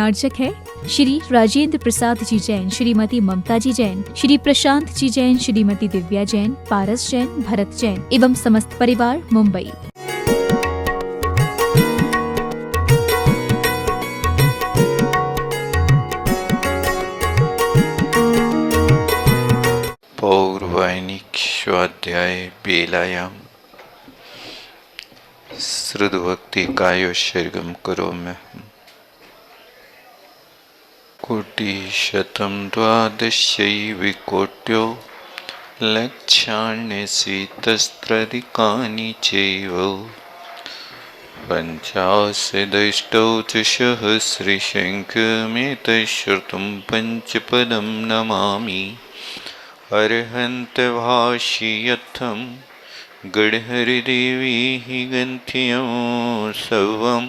आर्चक है श्री राजेंद्र प्रसाद जी जैन, श्रीमती ममता जी जैन, श्री प्रशांत जी जैन, श्रीमती दिव्या जैन, पारस जैन, भरत जैन एवं समस्त परिवार, मुंबई। पौर्वाणिक स्वाध्याय बेलायाम श्रुतभक्ति कायोत्सर्गं करोमि। कोटिशतं द्वादशैविकोट्यो लक्षाण्यशीतस्त्रधिकानि चैव पञ्चाशदष्टौ च सहस्रशङ्खमेतच्छ्रुतं पञ्चपदं नमामि। अर्हन्तभाष्यर्थं गडहरिदेवी हि ग्रन्थ्यो सर्वं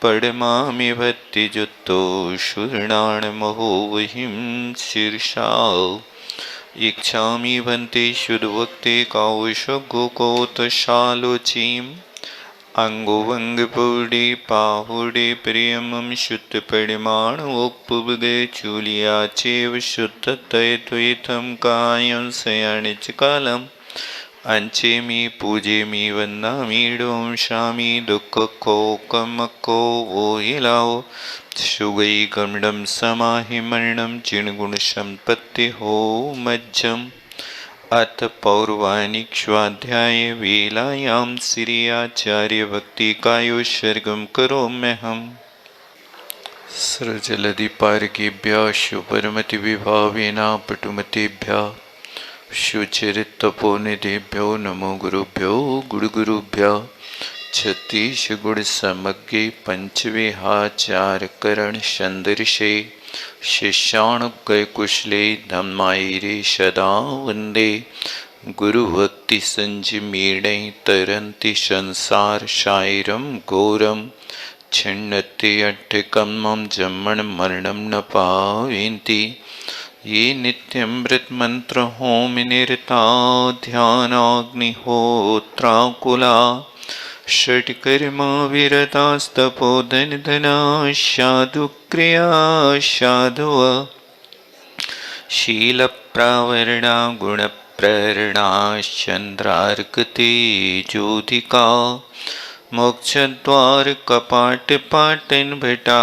पडमामि भक्तियुक्तो शूर्णाणमहो वहिं शीर्षा इच्छामि भन्ते शुद्धभक्ते कौशगोकौतशालोचीम् अंगोवंगपूर्णे पाहुडे प्रियमं शुद्धपरिमाणोपभुगे चूलिया चैव शुद्धतयत्वेथं कायं शयाने च कालम् अंचेमि पूजेमि वन्दामि डोंशामि दुःखकोकमको वो हिलाओ सुगै गमडं समाहि मरणं चिणगुणसम्पत्ति हो मज्जम्। अथ पौर्वाणिक स्वाध्याय वेलायां श्री आचार्य भक्ति कायोत्सर्गं करोम्यहम्। सृजलधिपार्केभ्यः शुभरमतिविभावेना पटुमतेभ्यः शुचिरितपोनिधेभ्यो नमो गुरुभ्यो गुरुगुरुभ्यः। छत्तीसगुणसमग्रे पंचविहाचारकरणसन्दर्शे शिष्यानुगयकुशले धम्मायिरे सदा वन्दे। गुरुभक्तिसञ्जीर्णे तरन्ति संसारसागरं घोरं छिन्नति अट्ठकमं जन्ममरणं न पावयन्ति। ये नित्यमृतमन्त्रहोमनिरता ध्यानाग्निहोत्राकुला षट्कर्मा विरतास्तपोधनधना साधुक्रिया साधव शीलप्रावरणा गुणप्रेरणा चन्द्रार्कतेजोधिका मोक्षद्वारकपाटपाटनभटा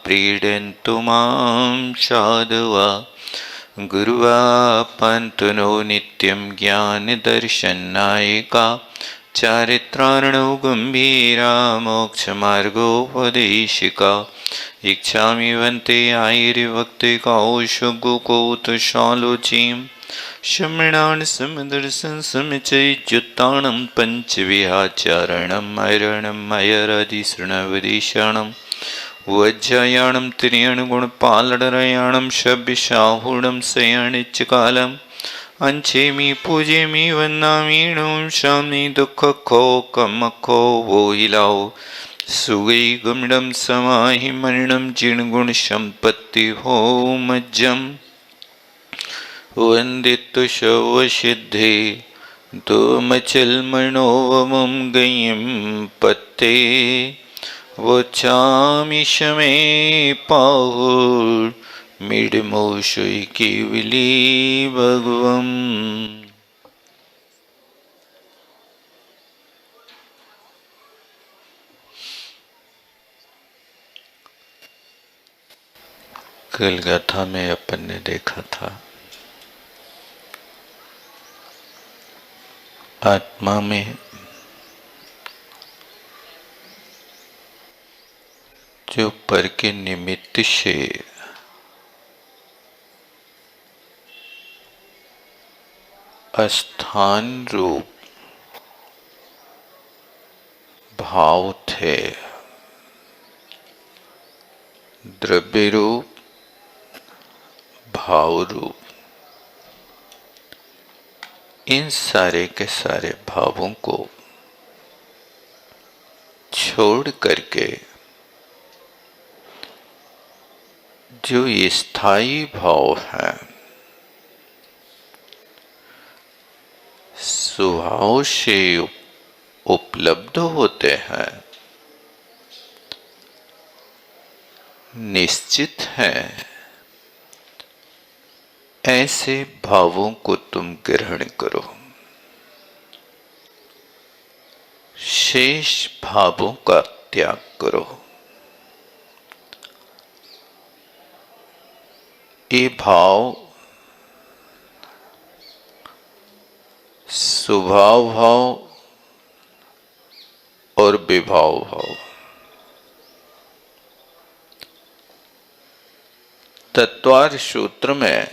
प्रीडन्तु मां साधवा। गुरुवापन्तनो नित्यं ज्ञानदर्शननायका चारित्रार्णो गम्भीरा मोक्षमार्गोपदेशिका। इच्छामि भन्ते आयुर्भक्ते कौशगोकौतशालोचीं शमणान् समदर्शनं समुच्चय्युत्थानं पञ्चविहाचारणम् ऐरणम् अयरादिशृणवदिशरणम् वज्रयाणं त्रियणगुणपालडरयाणं शब्दशाहुडं शयानिच्चकालम् अंचेमि पूजेमि वन्दामि नौशामि दुःखकोकमको वो हिलाओ सुगै गमडं समाहि मरणं जिणगुणसम्पत्ति हो मज्जम्। वन्दितु शवसिद्धे दोमचलमनोवमं गयं पत्ते वचामि शमे पाहुर मिडमोशुई केवली भगवम। कल गाथा में अपन ने देखा था आत्मा में जो पर के निमित्त से अस्थान रूप भाव थे, द्रव्य रूप भाव रूप, इन सारे के सारे भावों को छोड़ करके जो ये स्थायी भाव है स्वभाव से उपलब्ध होते हैं, निश्चित हैं, ऐसे भावों को तुम ग्रहण करो। शेष भावों का त्याग करो। ये भाव स्वभाव भाव और विभाव भाव, तत्वार्थ सूत्र में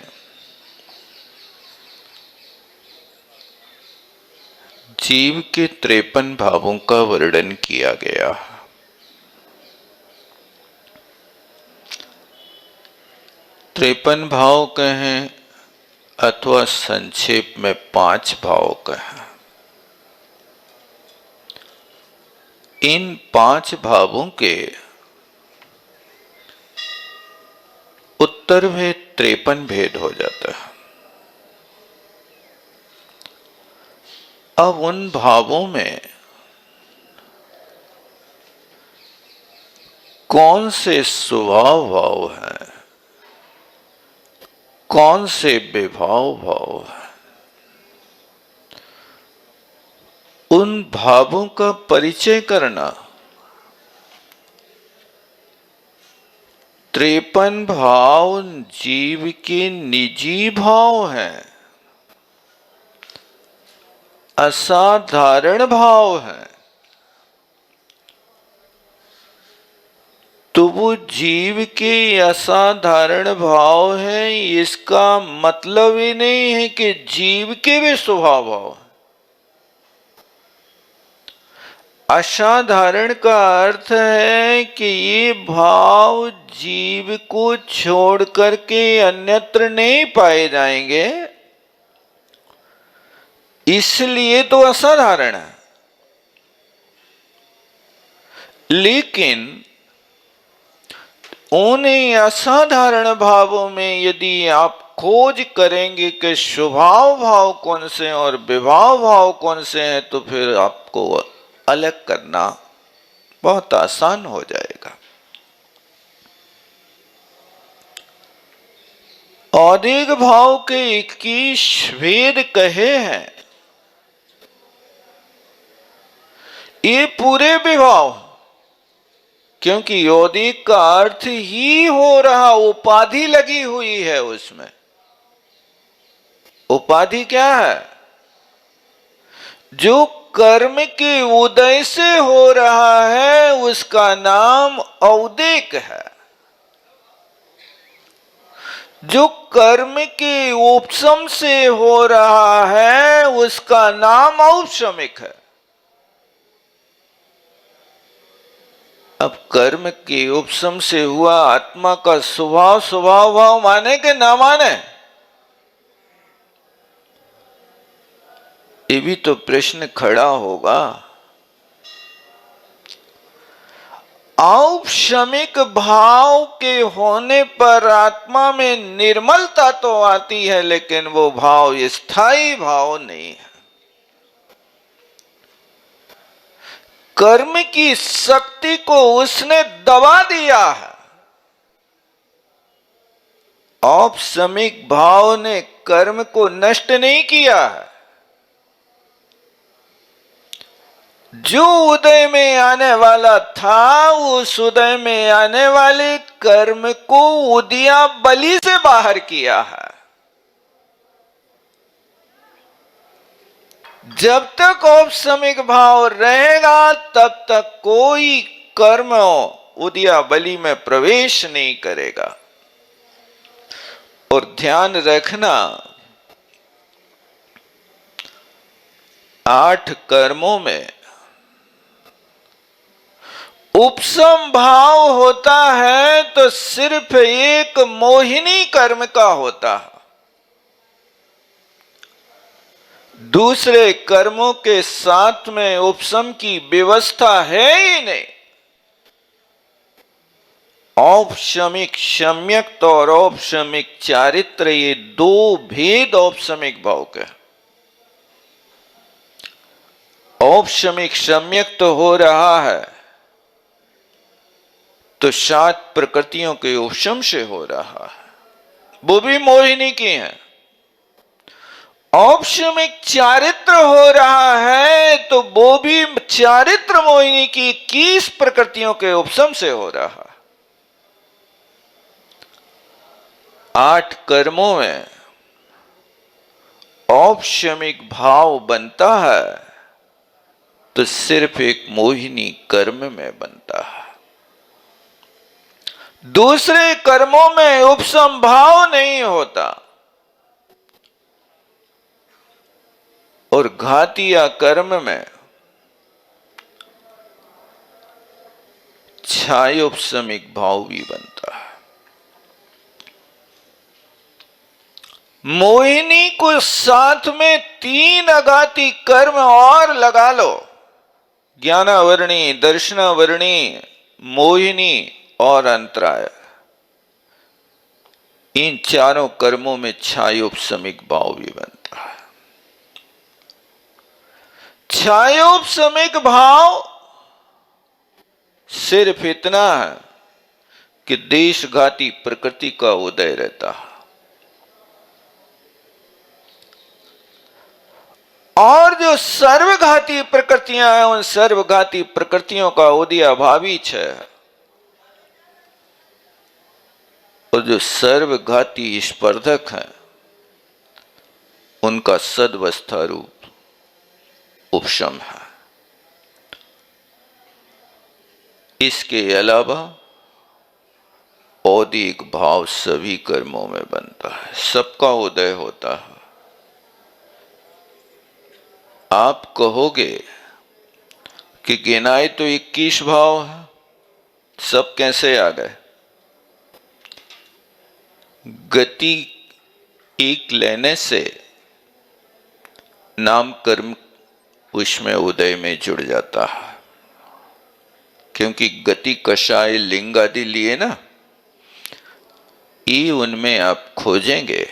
जीव के 53 भावों का वर्णन किया गया। 53 भाव कहें अथवा संक्षेप में 5 भाव कहें। इन 5 भावों के उत्तर में 53 भेद हो जाता है। अब उन भावों में कौन से स्वभाव भाव हैं, कौन से विभाव भाव हैं, उन भावों का परिचय करना 53 भाव जीव के निजी भाव हैं, असाधारण भाव हैं। तो वो जीव के असाधारण भाव हैं, इसका मतलब ही नहीं है कि जीव के भी स्वभाव भाव। असाधारण का अर्थ है कि ये भाव जीव को छोड़ करके अन्यत्र नहीं पाए जाएंगे, इसलिए तो असाधारण है। लेकिन उन असाधारण भावों में यदि आप खोज करेंगे कि स्वभाव भाव कौन से हैं और विभाव भाव कौन से हैं, तो फिर आपको अलग करना बहुत आसान हो जाएगा। औदिक भाव के 21 भेद कहे हैं। ये पूरे विभाव, क्योंकि यौदिक का अर्थ ही हो रहा, उपाधि लगी हुई है उसमें। उपाधि क्या है? जो कर्म के उदय से हो रहा है उसका नाम औदिक है। जो कर्म के उपशम से हो रहा है उसका नाम औपशमिक है। अब कर्म के उपशम से हुआ आत्मा का स्वभाव भाव माने कि ना माने, ये भी तो प्रश्न खड़ा होगा। औपशमिक भाव के होने पर आत्मा में निर्मलता तो आती है, लेकिन वो भाव स्थायी भाव नहीं है। कर्म की शक्ति को उसने दबा दिया है। औपशमिक भाव ने कर्म को नष्ट नहीं किया है। जो उदय में आने वाला था, उस उदय में आने वाले कर्म को उदिया बलि से बाहर किया है। जब तक औपशमिक भाव रहेगा तब तक कोई कर्म उदिया बलि में प्रवेश नहीं करेगा। और ध्यान रखना, 8 कर्मों में उपशम भाव होता है तो सिर्फ एक मोहिनी कर्म का होता है। दूसरे कर्मों के साथ में उपशम की व्यवस्था है ही नहीं। औपशमिक सम्यक्त और औपशमिक चारित्र, ये 2 भेद औपशमिक भाव के। औपशमिक सम्यक्त हो रहा है तो 7 प्रकृतियों के उपशम से हो रहा है, वो भी मोहिनी की है। औपशमिक चारित्र हो रहा है तो वो भी चारित्र मोहिनी की 21 प्रकृतियों के उपशम से हो रहा है। 8 कर्मों में औपशमिक भाव बनता है तो सिर्फ एक मोहिनी कर्म में बनता है। दूसरे कर्मों में उपशम भाव नहीं होता और घातिया कर्म में छायोपशमिक भाव भी बनता है। मोहिनी को साथ में 3 अघाती कर्म और लगा लो, ज्ञानावरणी, दर्शनावरणी, मोहिनी और अंतराय। इन चारों कर्मों में छायोपशमिक भाव भी बनता है। छायोपशमिक भाव सिर्फ इतना है कि देशघाती प्रकृति का उदय रहता है और जो सर्वघाती प्रकृतियां हैं उन सर्वघाती प्रकृतियों का उदय अभावी है और जो सर्वघाती स्पर्धक हैं उनका सदवस्था रूप उपशम है। इसके अलावा औदिक भाव सभी कर्मों में बनता है, सबका उदय होता है। आप कहोगे कि गिनाए तो 21 भाव है, सब कैसे आ गए? गति एक लेने से नाम कर्म उसमें उदय में जुड़ जाता है, क्योंकि गति कषाय लिंग आदि लिए ना, ये उनमें आप खोजेंगे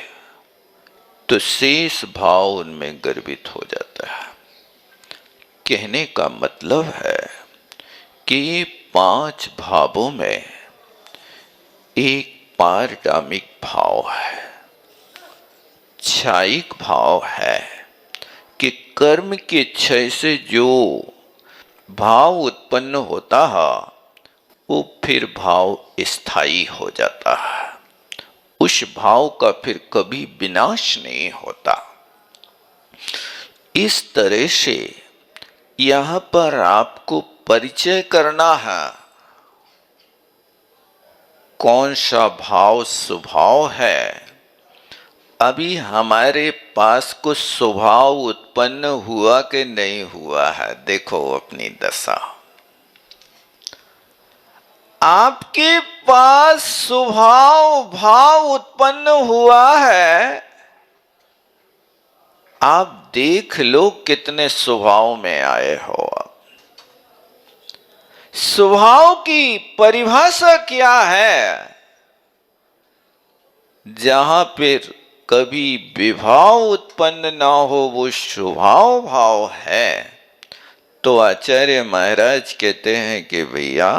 तो शेष भाव उनमें गर्भित हो जाता है। कहने का मतलब है कि 5 भावों में एक पारडामिक भाव है, छायिक भाव है कि कर्म के क्षय से जो भाव उत्पन्न होता है वो फिर भाव स्थायी हो जाता है, उस भाव का फिर कभी विनाश नहीं होता। इस तरह से यहां पर आपको परिचय करना है कौन सा भाव स्वभाव है। अभी हमारे पास कुछ स्वभाव उत्पन्न हुआ कि नहीं हुआ है, देखो अपनी दशा। आपके पास स्वभाव भाव उत्पन्न हुआ है, आप देख लो कितने स्वभाव में आए हो आप। स्वभाव की परिभाषा क्या है? जहां पर कभी विभाव उत्पन्न ना हो वो स्वभाव भाव है, तो आचार्य महाराज कहते हैं कि भैया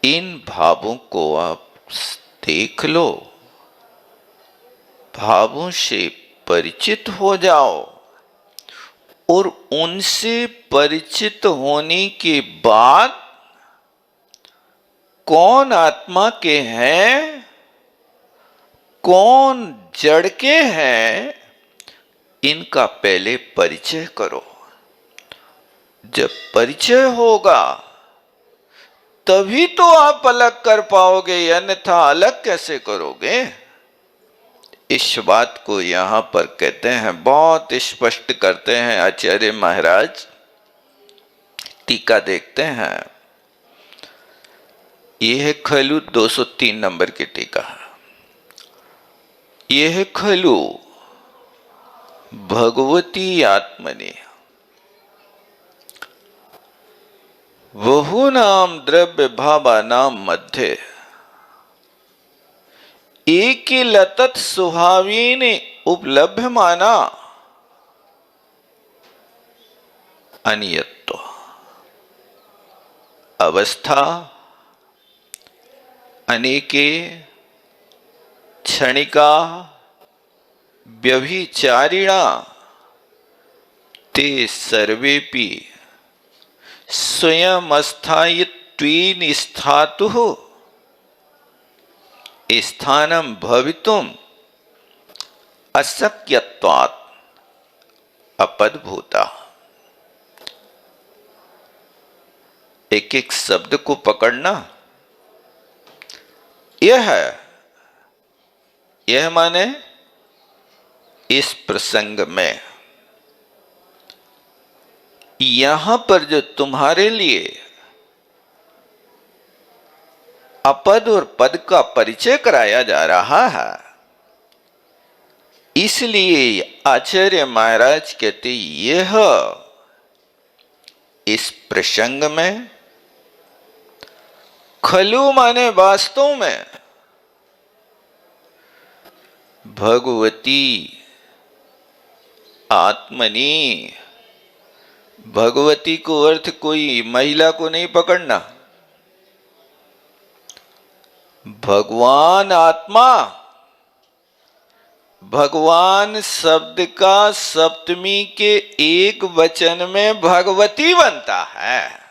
इन भावों को आप देख लो, भावों से परिचित हो जाओ और उनसे परिचित होने के बाद कौन आत्मा के हैं, कौन जड़ के हैं, इनका पहले परिचय करो। जब परिचय होगा तभी तो आप अलग कर पाओगे, अन्यथा अलग कैसे करोगे? इस बात को यहां पर कहते हैं, बहुत स्पष्ट करते हैं आचार्य महाराज। टीका देखते हैं, यह है खलु 203 नंबर की टीका। यह खलु भगवती आत्मनि बहुनाम द्रव्य भावानाम मध्य एक लतत स्वभावेन उपलभ्यमाना अनियत्व अवस्था अनेके क्षणिका व्यभिचारिणा ते सर्वेपि स्वयं अस्थायित्वेन स्थातुः स्थानं भवितुम् अशक्यत्वात् अपदभूता। एक एक शब्द को पकड़ना, यह माने इस प्रसंग में यहां पर जो तुम्हारे लिए अपद और पद का परिचय कराया जा रहा है, इसलिए आचार्य महाराज कहते यह इस प्रसंग में खलु माने वास्तव में भगवती आत्मनि, भगवती को अर्थ कोई महिला को नहीं पकड़ना, भगवान आत्मा। भगवान शब्द का सप्तमी के एक वचन में भगवती बनता है।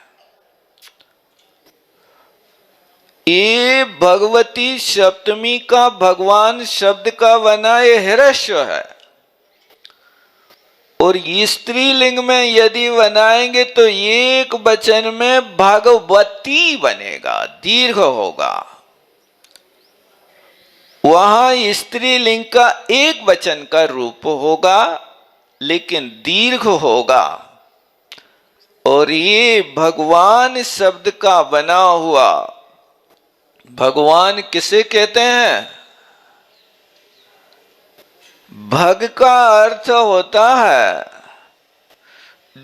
ये भगवती सप्तमी का भगवान शब्द का बना ये ह्रस्व है, और स्त्रीलिंग में यदि बनाएंगे तो एक वचन में भगवती बनेगा, दीर्घ होगा। वहां स्त्रीलिंग का एक वचन का रूप होगा लेकिन दीर्घ होगा। और ये भगवान शब्द का बना हुआ, भगवान किसे कहते हैं? भग का अर्थ होता है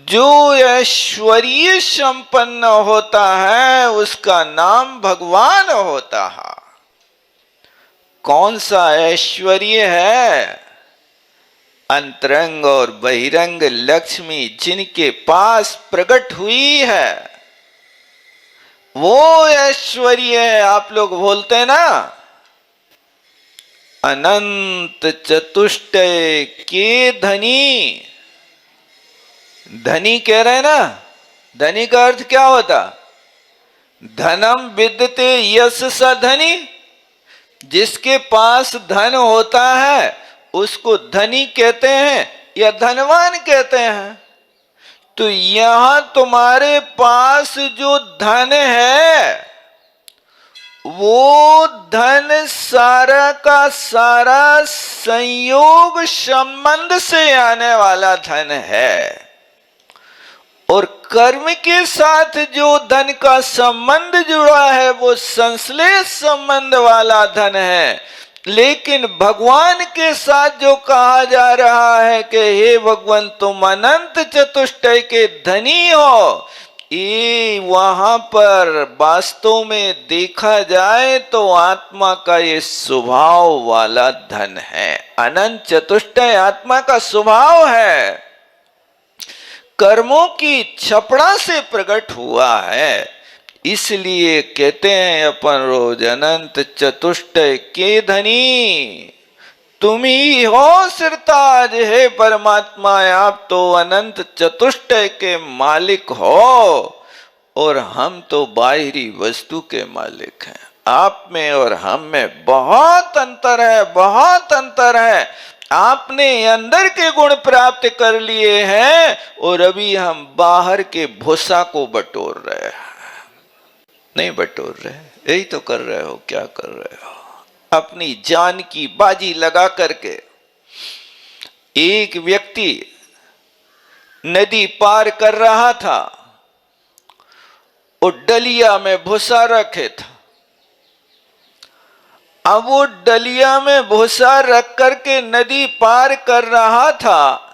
जो ऐश्वर्य संपन्न होता है, उसका नाम भगवान होता है। कौन सा ऐश्वर्य है? अंतरंग और बहिरंग लक्ष्मी जिनके पास प्रकट हुई है, वो ऐश्वर्य है। आप लोग बोलते हैं ना, अनंत चतुष्टय के धनी। धनी कह रहे हैं ना, धनी का अर्थ क्या होता? धनम विद्यते यश स धनी। जिसके पास धन होता है उसको धनी कहते हैं या धनवान कहते हैं। तो यहां तुम्हारे पास जो धन है, वो धन सारा का सारा संयोग संबंध से आने वाला धन है, और कर्म के साथ जो धन का संबंध जुड़ा है वो संश्लेष संबंध वाला धन है। लेकिन भगवान के साथ जो कहा जा रहा है कि हे भगवान तुम अनंत चतुष्टय के धनी हो, ये वहां पर वास्तव में देखा जाए तो आत्मा का ये स्वभाव वाला धन है। अनंत चतुष्टय आत्मा का स्वभाव है, कर्मों की छपड़ा से प्रकट हुआ है। इसलिए कहते हैं अपन रोज अनंत चतुष्टय के धनी तुम ही हो सिरताज। हे परमात्मा, आप तो अनंत चतुष्टय के मालिक हो और हम तो बाहरी वस्तु के मालिक हैं। आप में और हम में बहुत अंतर है, बहुत अंतर है। आपने अंदर के गुण प्राप्त कर लिए हैं और अभी हम बाहर के भूसा को बटोर रहे हैं। नहीं बटोर रहे, यही तो कर रहे हो। क्या कर रहे हो? अपनी जान की बाजी लगा करके एक व्यक्ति नदी पार कर रहा था और डलिया में भूसा रखे था। अब वो डलिया में भूसा रख करके नदी पार कर रहा था।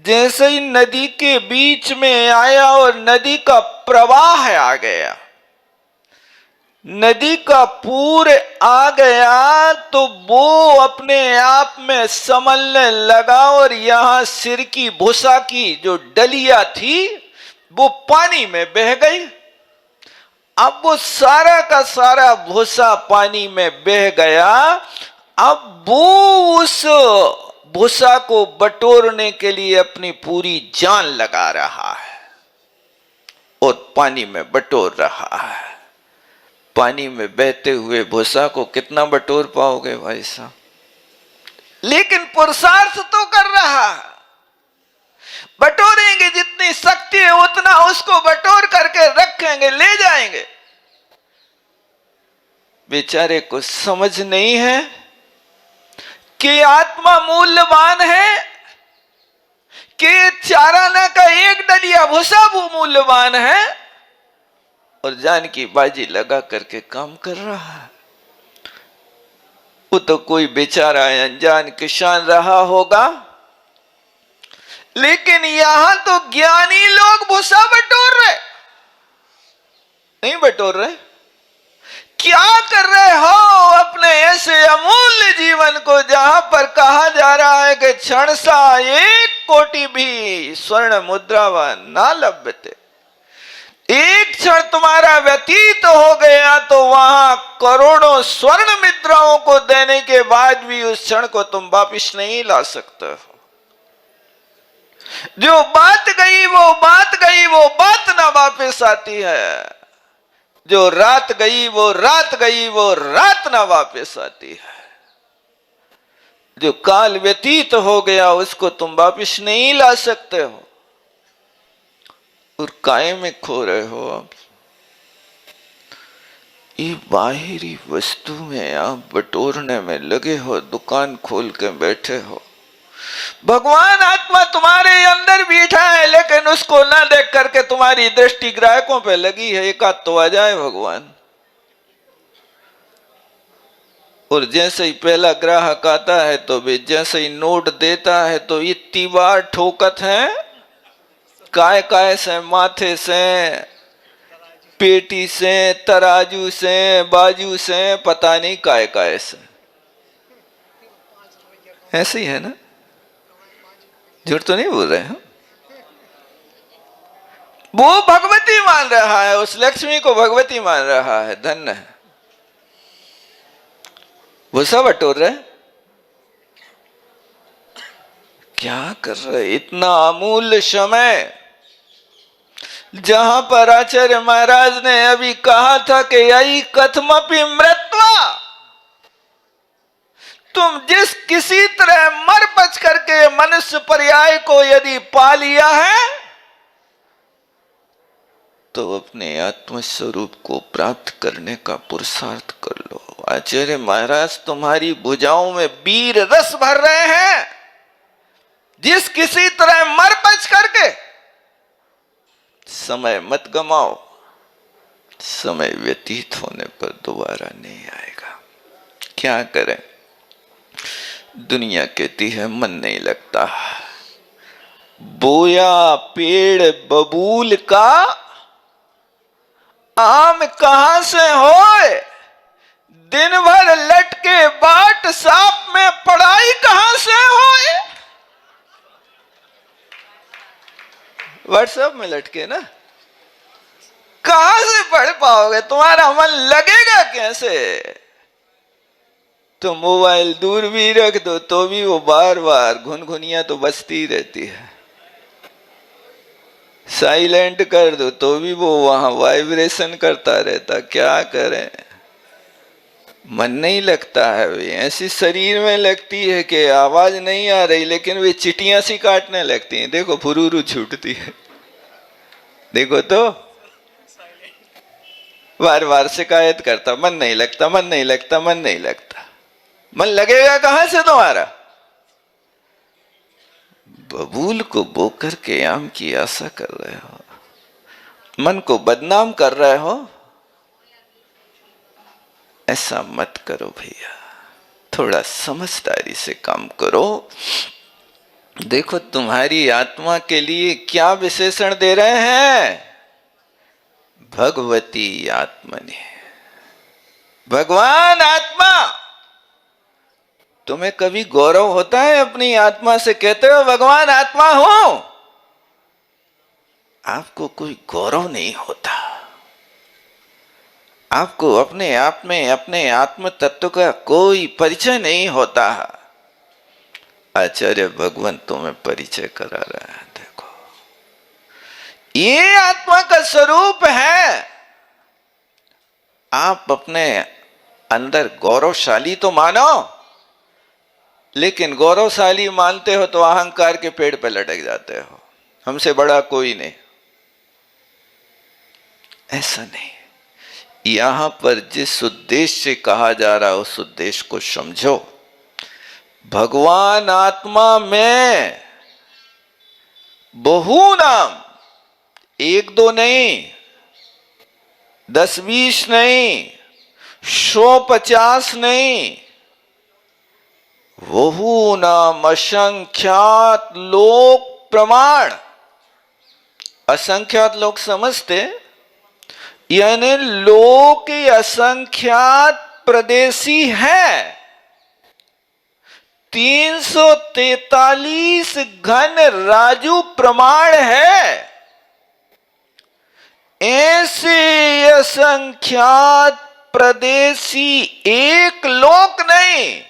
जैसे ही नदी के बीच में आया और नदी का प्रवाह आ गया, नदी का पूर आ गया, तो वो अपने आप में संभलने लगा और यहां सिर की भूसा की जो डलिया थी वो पानी में बह गई। अब वो सारा का सारा भूसा पानी में बह गया। अब वो उस भूसा को बटोरने के लिए अपनी पूरी जान लगा रहा है और पानी में बटोर रहा है। पानी में बहते हुए भूसा को कितना बटोर पाओगे भाई साहब? लेकिन पुरुषार्थ तो कर रहा है। बटोरेंगे, जितनी शक्ति है उतना उसको बटोर करके रखेंगे, ले जाएंगे। बेचारे को समझ नहीं है कि आत्मा मूल्यवान है, कि चाराना का एक डलिया भूसा वो मूल्यवान है, और जान की बाजी लगा करके काम कर रहा है। वो तो कोई बेचारा अनजान किसान रहा होगा, लेकिन यहां तो ज्ञानी लोग भूसा बटोर रहे, नहीं बटोर रहे। क्या कर रहे हो अपने ऐसे अमूल्य जीवन को, जहां पर कहा जा रहा है कि क्षण सा 1 कोटि भी स्वर्ण मुद्रावान ना लभ्यते। एक क्षण तुम्हारा व्यतीत हो गया तो वहां करोड़ों स्वर्ण मुद्राओं को देने के बाद भी उस क्षण को तुम वापिस नहीं ला सकते हो। जो बात गई वो बात गई, वो बात ना वापस आती है। जो रात गई वो रात गई, वो रात ना वापस आती है। जो काल व्यतीत हो गया उसको तुम वापस नहीं ला सकते हो, और काय में खो रहे हो आप? ये बाहरी वस्तु में आप बटोरने में लगे हो, दुकान खोल के बैठे हो। भगवान आत्मा तुम्हारे अंदर बैठा है, लेकिन उसको ना देख करके तुम्हारी दृष्टि ग्राहकों पे लगी है। एक आध तो आ जाए भगवान। और जैसे ही पहला ग्राहक आता है तो भी जैसे ही नोट देता है तो इतनी बार ठोकत है, काय काय से, माथे से, पेटी से, तराजू से, बाजू से, पता नहीं काय काय से। ऐसे ही है ना? झूठ तो नहीं बोल रहे हैं? वो भगवती मान रहा है, उस लक्ष्मी को भगवती मान रहा है। धन्य है। वो सब बटोर रहे, क्या कर रहे? इतना अमूल्य समय, जहां पर आचार्य महाराज ने अभी कहा था कि यही कथमपि मृत्वा, तुम जिस किसी तरह मर बच करके मनुष्य पर्याय को यदि पा लिया है तो अपने आत्म स्वरूप को प्राप्त करने का पुरुषार्थ कर लो। आचार्य महाराज तुम्हारी भुजाओं में वीर रस भर रहे हैं। जिस किसी तरह मर बच करके, समय मत गमाओ। समय व्यतीत होने पर दोबारा नहीं आएगा। क्या करें? दुनिया कहती है मन नहीं लगता। बोया पेड़ बबूल का, आम कहां से होए? दिन भर लटके बाट साप में पढ़ाई कहां से होए? व्हाट्सएप में लटके ना, कहां से पढ़ पाओगे? तुम्हारा मन लगेगा कैसे? तो मोबाइल दूर भी रख दो तो भी वो बार बार घुनघुनिया तो बजती रहती है। साइलेंट कर दो तो भी वो वहां वाइब्रेशन करता रहता। क्या करें? मन नहीं लगता है। वे ऐसी शरीर में लगती है कि आवाज नहीं आ रही, लेकिन वे चिटियां सी काटने लगती हैं। देखो फुरूरू छूटती है, देखो तो बार बार शिकायत करता, मन नहीं लगता, मन नहीं लगता, मन नहीं लगता। मन लगेगा कहां से तुम्हारा? बबूल को बोकर के आम की आशा कर रहे हो, मन को बदनाम कर रहे हो। ऐसा मत करो भैया, थोड़ा समझदारी से काम करो। देखो तुम्हारी आत्मा के लिए क्या विशेषण दे रहे हैं? भगवती आत्मनि, भगवान आत्मा। तुम्हें कभी गौरव होता है अपनी आत्मा से? कहते हो भगवान आत्मा हूं, आपको कोई गौरव नहीं होता। आपको अपने आप में अपने आत्म तत्व का कोई परिचय नहीं होता। आचार्य भगवान तुम्हें परिचय करा रहा है। देखो, ये आत्मा का स्वरूप है। आप अपने अंदर गौरवशाली तो मानो, लेकिन गौरवशाली मानते हो तो अहंकार के पेड़ पे लटक जाते हो, हमसे बड़ा कोई नहीं। ऐसा नहीं। यहां पर जिस उद्देश्य से कहा जा रहा है उस उद्देश्य को समझो। भगवान आत्मा में बहु नाम, 1-2 नहीं, 10-20 नहीं, 100-50 नहीं, बहु नाम असंख्यात लोक प्रमाण। असंख्यात लोग समझते, यानी लोक असंख्यात प्रदेशी है। 343 घन राजू प्रमाण है। ऐसे असंख्यात प्रदेशी एक लोक नहीं,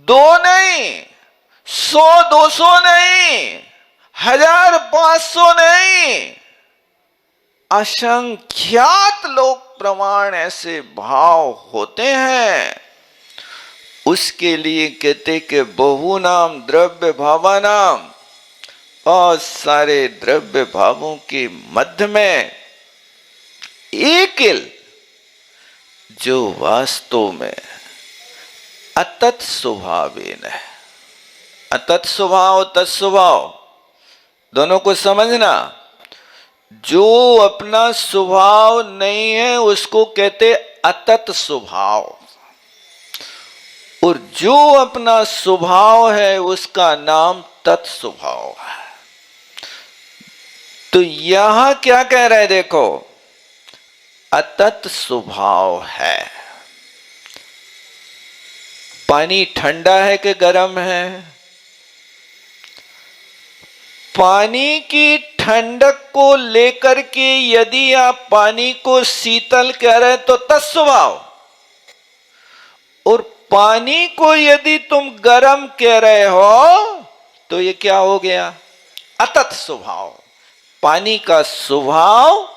2 नहीं, 100-200 नहीं, 1000-500 नहीं, असंख्यात लोक प्रमाण ऐसे भाव होते हैं। उसके लिए कहते कि बहु नाम द्रव्य भावानाम, बहुत सारे द्रव्य भावों के मध्य में एकिल जो वास्तव में अतत स्वभावेन है। अतत स्वभाव, तत्स्वभाव दोनों को समझना। जो अपना स्वभाव नहीं है उसको कहते अतत स्वभाव, और जो अपना स्वभाव है उसका नाम तत्स्वभाव है। तो यहां क्या कह रहे हैं, देखो, अतत स्वभाव है। पानी ठंडा है कि गर्म है? पानी की ठंडक को लेकर के यदि आप पानी को शीतल कह रहे तो तत्स्वभाव, और पानी को यदि तुम गर्म कह रहे हो तो ये क्या हो गया? अतत स्वभाव। पानी का स्वभाव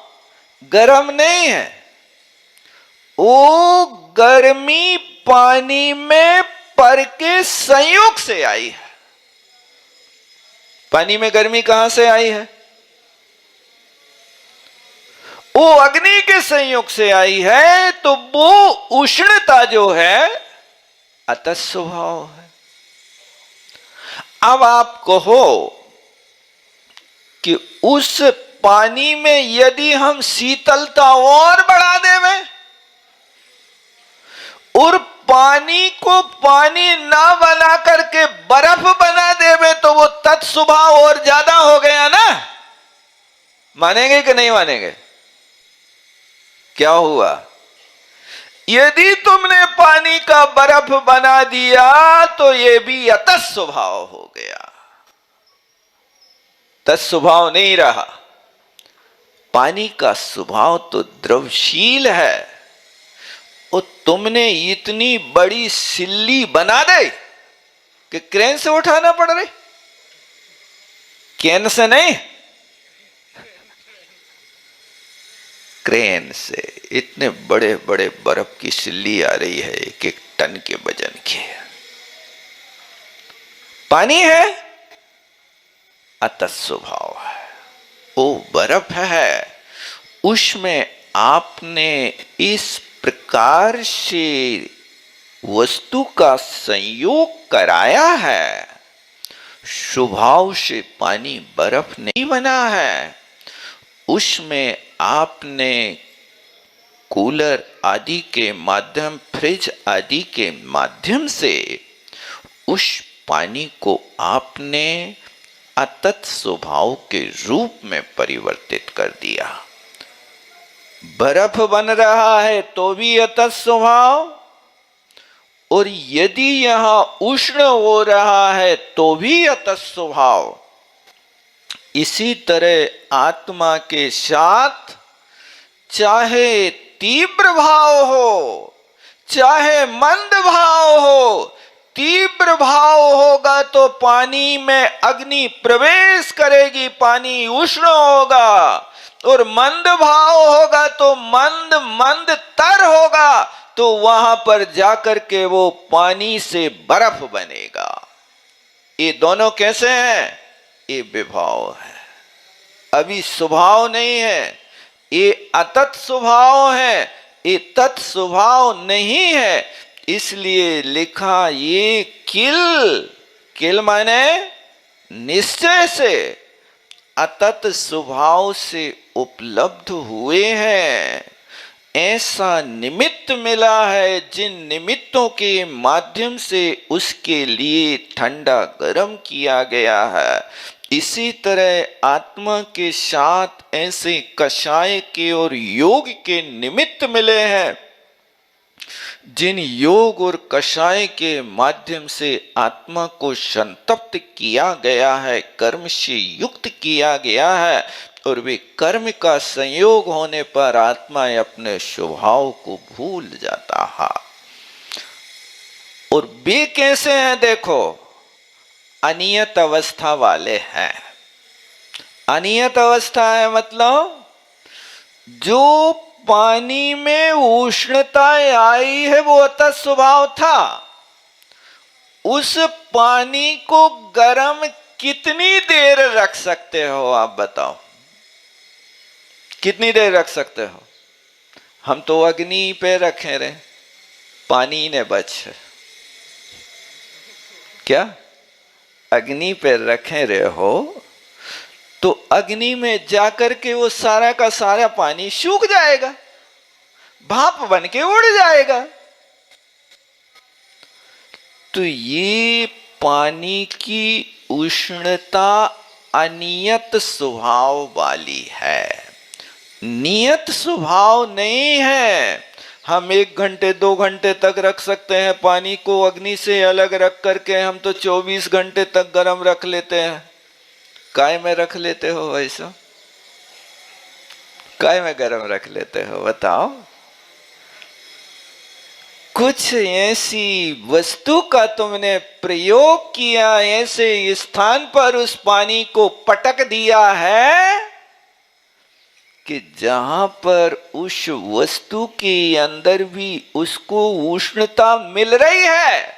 गर्म नहीं है, वो गर्मी पानी में पर के संयोग से आई है। पानी में गर्मी कहां से आई है? वो अग्नि के संयोग से आई है। तो वो उष्णता जो है अतत स्वभाव है। अब आप कहो कि उस पानी में यदि हम शीतलता और बढ़ा देवें और पानी को पानी ना बना करके बर्फ बना देवे तो वो तत्स्वभाव और ज्यादा हो गया ना। मानेंगे कि नहीं मानेंगे? क्या हुआ? यदि तुमने पानी का बर्फ बना दिया तो ये भी अतस्वभाव हो गया, तत्स्वभाव नहीं रहा। पानी का स्वभाव तो द्रवशील है, और तुमने इतनी बड़ी सिल्ली बना दे कि क्रेन से उठाना पड़ रही। कैन से नहीं, क्रेन से इतने बड़े बड़े बर्फ की सिल्ली आ रही है, 1-1 टन के वजन की। पानी है, अतत स्वभाव है, वो बर्फ है, उसमें आपने इस प्रकार से वस्तु का संयोग कराया है। स्वभाव से पानी बर्फ नहीं बना है, उसमें आपने कूलर आदि के माध्यम, फ्रिज आदि के माध्यम से उस पानी को आपने अतत स्वभाव के रूप में परिवर्तित कर दिया। बर्फ बन रहा है तो भी अतत स्वभाव, और यदि यहां उष्ण हो रहा है तो भी अतत स्वभाव। इसी तरह आत्मा के साथ चाहे तीव्र भाव हो चाहे मंद भाव हो, तीव्र भाव होगा तो पानी में अग्नि प्रवेश करेगी, पानी उष्ण होगा, और मंद भाव होगा तो मंद मंद तर होगा, तो वहां पर जाकर के वो पानी से बर्फ बनेगा। ये दोनों कैसे हैं? ये विभाव है, अभी स्वभाव नहीं है। ये अतत स्वभाव है, ये तत् स्वभाव नहीं है। इसलिए लिखा ये किल माने निश्चय से, अतत स्वभाव से उपलब्ध हुए हैं। ऐसा निमित्त मिला है जिन निमित्तों के माध्यम से उसके लिए ठंडा गर्म किया गया है। इसी तरह आत्मा के साथ ऐसे कषाय के और योग के निमित्त मिले हैं, जिन योग और कषाय के माध्यम से आत्मा को संतप्त किया गया है, कर्म से युक्त किया गया है, और वे कर्म का संयोग होने पर आत्मा अपने स्वभाव को भूल जाता है। और वे कैसे हैं? देखो, अनियत अवस्था वाले हैं। अनियत अवस्था है मतलब जो पानी में उष्णता आई है वो अतः स्वभाव था, उस पानी को गर्म कितनी देर रख सकते हो आप बताओ? कितनी देर रख सकते हो? हम तो अग्नि पे रखे रहे, पानी ने बच क्या अग्नि पे रखे रहे हो तो अग्नि में जाकर के वो सारा का सारा पानी सूख जाएगा, भाप बन के उड़ जाएगा। तो ये पानी की उष्णता अनियत स्वभाव वाली है, नियत स्वभाव नहीं है। हम 1 घंटे 2 घंटे तक रख सकते हैं पानी को, अग्नि से अलग रख करके हम तो 24 घंटे तक गर्म रख लेते हैं। काय में रख लेते हो ऐसा? काय में गर्म रख लेते हो बताओ? कुछ ऐसी वस्तु का तुमने प्रयोग किया, ऐसे स्थान पर उस पानी को पटक दिया है कि जहां पर उस वस्तु के अंदर भी उसको उष्णता मिल रही है,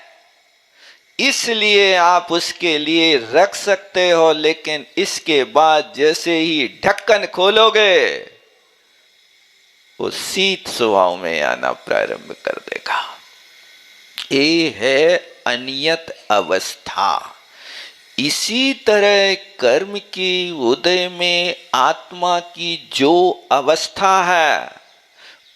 इसलिए आप उसके लिए रख सकते हो। लेकिन इसके बाद जैसे ही ढक्कन खोलोगे वो शीत स्वभाव में आना प्रारंभ कर देगा। ये है अनियत अवस्था। इसी तरह कर्म की उदय में आत्मा की जो अवस्था है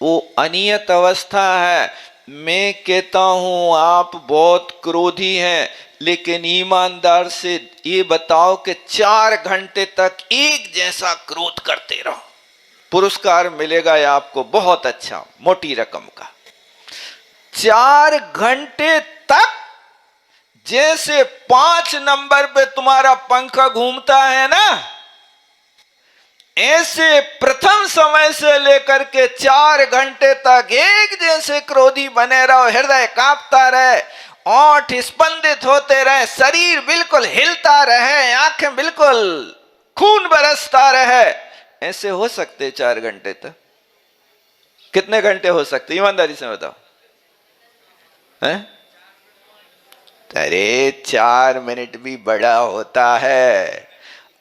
वो अनियत अवस्था है। मैं कहता हूं आप बहुत क्रोधी हैं, लेकिन ईमानदार से ये बताओ कि 4 घंटे तक एक जैसा क्रोध करते रहो, पुरस्कार मिलेगा या आपको बहुत अच्छा, मोटी रकम का। 4 घंटे तक जैसे 5 नंबर पे तुम्हारा पंखा घूमता है ना, ऐसे प्रथम समय से लेकर के 4 घंटे तक एक जैसे क्रोधी बने रहो, हृदय कांपता रहे, ओंठ स्पंदित होते रहे, शरीर बिल्कुल हिलता रहे, आंखें बिल्कुल खून बरसता रहे। ऐसे हो सकते 4 घंटे तक? कितने घंटे हो सकते ईमानदारी से बताओ? हैं? अरे 4 मिनट भी बड़ा होता है।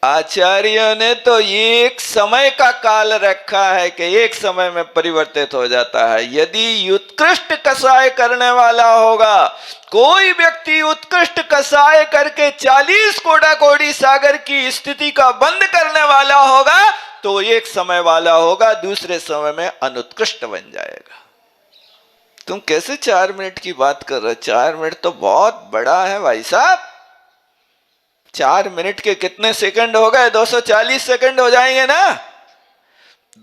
आचार्यों ने तो एक समय का काल रखा है कि एक समय में परिवर्तित हो जाता है। यदि उत्कृष्ट कषाय करने वाला होगा, कोई व्यक्ति उत्कृष्ट कषाय करके 40 कोड़ा कोड़ी सागर की स्थिति का बंद करने वाला होगा तो एक समय वाला होगा, दूसरे समय में अनुत्कृष्ट बन जाएगा। तुम कैसे 4 मिनट की बात कर रहे हो? 4 मिनट तो बहुत बड़ा है भाई साहब। 4 मिनट के कितने सेकंड हो गए? 240 सेकंड हो जाएंगे ना।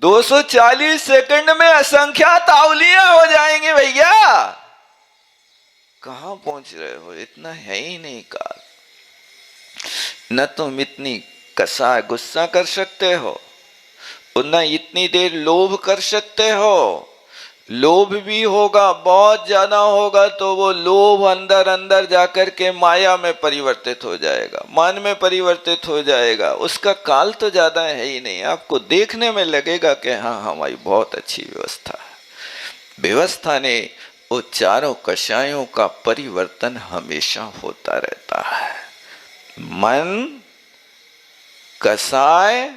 240 सेकंड में असंख्यात आवलियां हो जाएंगे भैया। कहां पहुंच रहे हो? इतना है ही नहीं काल। न तुम इतनी गुस्सा कर सकते हो, और न इतनी देर लोभ कर सकते हो, लोभ भी होगा, बहुत ज्यादा होगा तो वो लोभ अंदर अंदर जाकर के माया में परिवर्तित हो जाएगा, मन में परिवर्तित हो जाएगा। उसका काल तो ज्यादा है ही नहीं, आपको देखने में लगेगा कि हाँ हमारी बहुत अच्छी व्यवस्था है। व्यवस्था ने वो चारों कषायों का परिवर्तन हमेशा होता रहता है। मन, कषाय,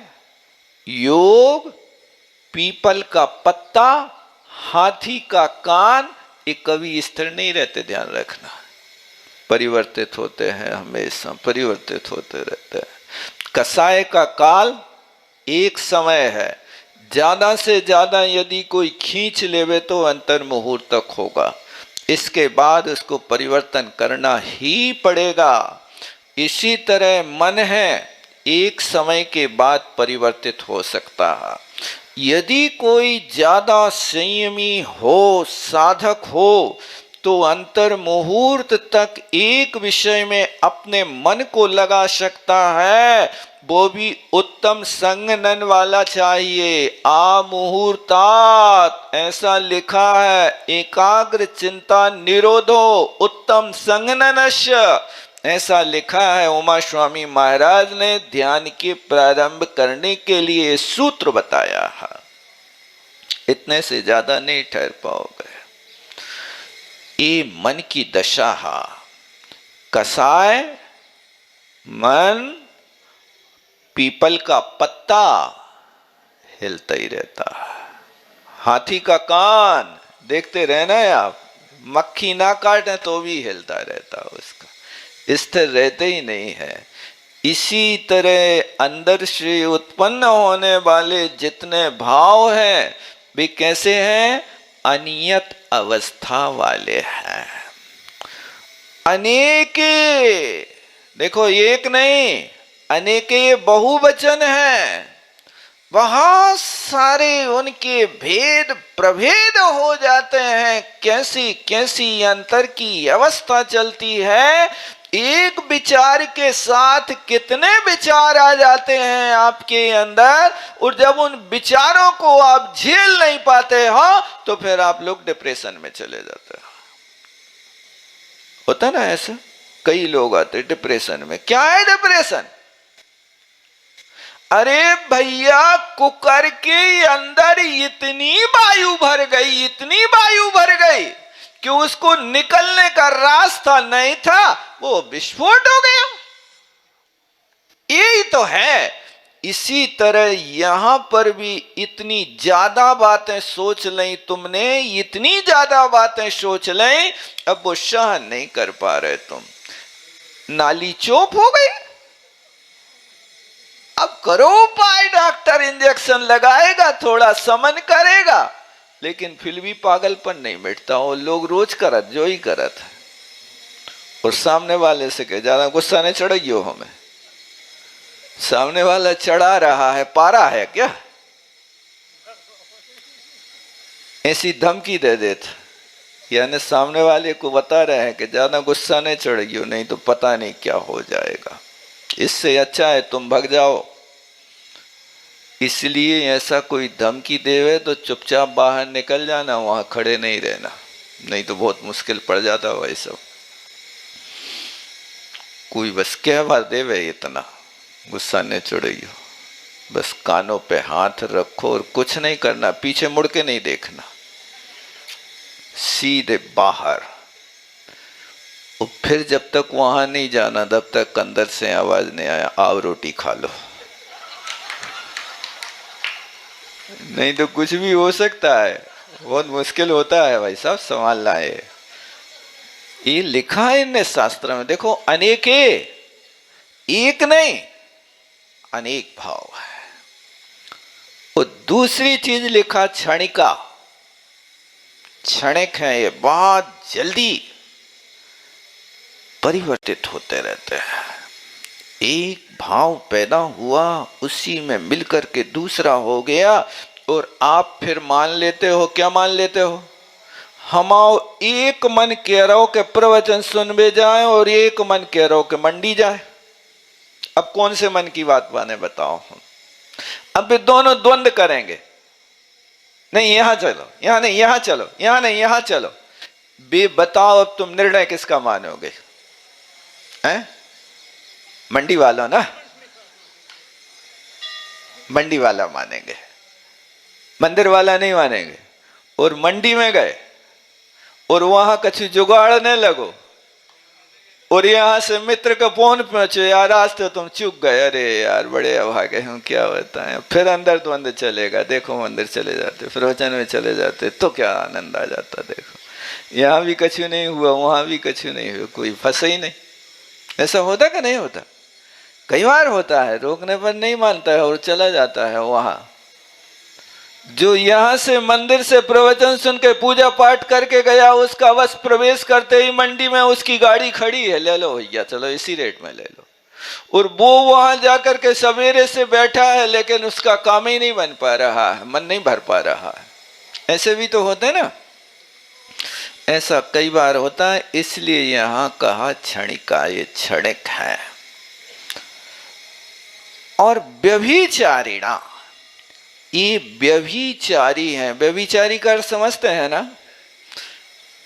योग, पीपल का पत्ता, हाथी का कान, ये कभी स्थिर नहीं रहते, ध्यान रखना। परिवर्तित होते हैं, हमेशा परिवर्तित होते रहते हैं। कषाय का काल एक समय है, ज्यादा से ज्यादा यदि कोई खींच लेवे तो अंतर मुहूर्त तक होगा, इसके बाद उसको परिवर्तन करना ही पड़ेगा। इसी तरह मन है, एक समय के बाद परिवर्तित हो सकता है। यदि कोई ज्यादा संयमी हो, साधक हो, तो अंतर मुहूर्त तक एक विषय में अपने मन को लगा सकता है, वो भी उत्तम संगनन वाला चाहिए। आ मुहूर्तात ऐसा लिखा है, एकाग्र चिंता निरोधो उत्तम संगननस्य, ऐसा लिखा है। उमा स्वामी महाराज ने ध्यान के प्रारंभ करने के लिए सूत्र बताया है, इतने से ज्यादा नहीं ठहर पाओगे। ये मन की दशा है। कषाय मन, पीपल का पत्ता हिलता ही रहता है, हाथी का कान देखते रहना है आप, मक्खी ना काटे तो भी हिलता रहता है, उसका स्थिर रहते ही नहीं है। इसी तरह अंदर से उत्पन्न होने वाले जितने भाव हैं वे कैसे हैं? अनियत अवस्था वाले हैं। अनेके, देखो एक नहीं, अनेके बहुवचन है। बहुत सारे उनके भेद प्रभेद हो जाते हैं। कैसी कैसी अंतर की अवस्था चलती है। एक विचार के साथ कितने विचार आ जाते हैं आपके अंदर, और जब उन विचारों को आप झेल नहीं पाते हो तो फिर आप लोग डिप्रेशन में चले जाते हो। होता ना ऐसा, कई लोग आते डिप्रेशन में। क्या है डिप्रेशन? अरे भैया, कुकर के अंदर इतनी वायु भर गई, इतनी वायु भर गई कि उसको निकलने का रास्ता नहीं था, वो विस्फोट हो गया। यही तो है। इसी तरह यहां पर भी इतनी ज्यादा बातें सोच लें तुमने, इतनी ज्यादा बातें सोच लें, अब वो सहन नहीं कर पा रहे तुम, नाली चौप हो गई। अब करो उपाय, डॉक्टर इंजेक्शन लगाएगा, थोड़ा समन करेगा, लेकिन फिर भी पागलपन नहीं मिटता। और लोग रोज करत जो ही करत है, और सामने वाले से कहे ज्यादा गुस्सा नहीं चढ़ाइयो हमें। सामने वाला चढ़ा रहा है, पारा है क्या, ऐसी धमकी दे देता, यानी सामने वाले को बता रहे हैं कि ज्यादा गुस्सा नहीं चढ़ाइयो, नहीं तो पता नहीं क्या हो जाएगा। इससे अच्छा है तुम भग जाओ। इसलिए ऐसा कोई धमकी देवे तो चुपचाप बाहर निकल जाना, वहां खड़े नहीं रहना, नहीं तो बहुत मुश्किल पड़ जाता है। वही सब कोई बस कहवा देवे, इतना गुस्सा नहीं चढ़ियो, बस कानों पे हाथ रखो और कुछ नहीं करना, पीछे मुड़ के नहीं देखना, सीधे बाहर। और फिर जब तक वहां नहीं जाना तब तक अंदर से आवाज नहीं आया, आओ रोटी खा लो। नहीं तो कुछ भी हो सकता है, बहुत मुश्किल होता है भाई साहब, संभालना है। ये लिखा है इनने शास्त्र में, देखो अनेके, एक नहीं अनेक भाव है। और दूसरी चीज लिखा क्षणिका, क्षणिक है, ये बहुत जल्दी परिवर्तित होते रहते हैं। एक भाव पैदा हुआ, उसी में मिलकर के दूसरा हो गया, और आप फिर मान लेते हो, क्या मान लेते हो? हम एक मन कह रहो के प्रवचन सुनबे जाए और एक मन कह रहो के मंडी जाए। अब कौन से मन की बात माने बताओ हम? अब दोनों द्वंद करेंगे। नहीं यहाँ चलो, यहाँ नहीं, यहाँ चलो, यहाँ नहीं, यहाँ चलो। बे बताओ अब तुम निर्णय किसका मानोगे? हैं? मंडी वाला ना, मंडी वाला मानेंगे, मंदिर वाला नहीं मानेंगे। और मंडी में गए और वहां कछु जुगाड़ने लगो और यहां से मित्र का फोन पहुंचे, यार आज तो तुम चूक गए, अरे यार बड़े अभागे हम, क्या होता है। फिर अंदर द्वंद चलेगा, देखो मंदिर चले जाते, फिर वचन में चले जाते, तो क्या आनंद आ जाता। देखो यहाँ भी कछु नहीं हुआ, वहां भी कछु नहीं हुआ, कोई फंसे ही नहीं। ऐसा होता कि नहीं होता? कई बार होता है, रोकने पर नहीं मानता है और चला जाता है वहां। जो यहां से मंदिर से प्रवचन सुन के पूजा पाठ करके गया, उसका बस प्रवेश करते ही मंडी में उसकी गाड़ी खड़ी है, ले लो भैया चलो इसी रेट में ले लो। और वो वहां जाकर के सवेरे से बैठा है, लेकिन उसका काम ही नहीं बन पा रहा है, मन नहीं भर पा रहा है। ऐसे भी तो होते ना, ऐसा कई बार होता है। इसलिए यहां कहा क्षणिका, ये क्षणिक है। और व्यभिचारिणा, ये व्यभिचारी है। व्यभिचारी का अर्थ समझते हैं ना,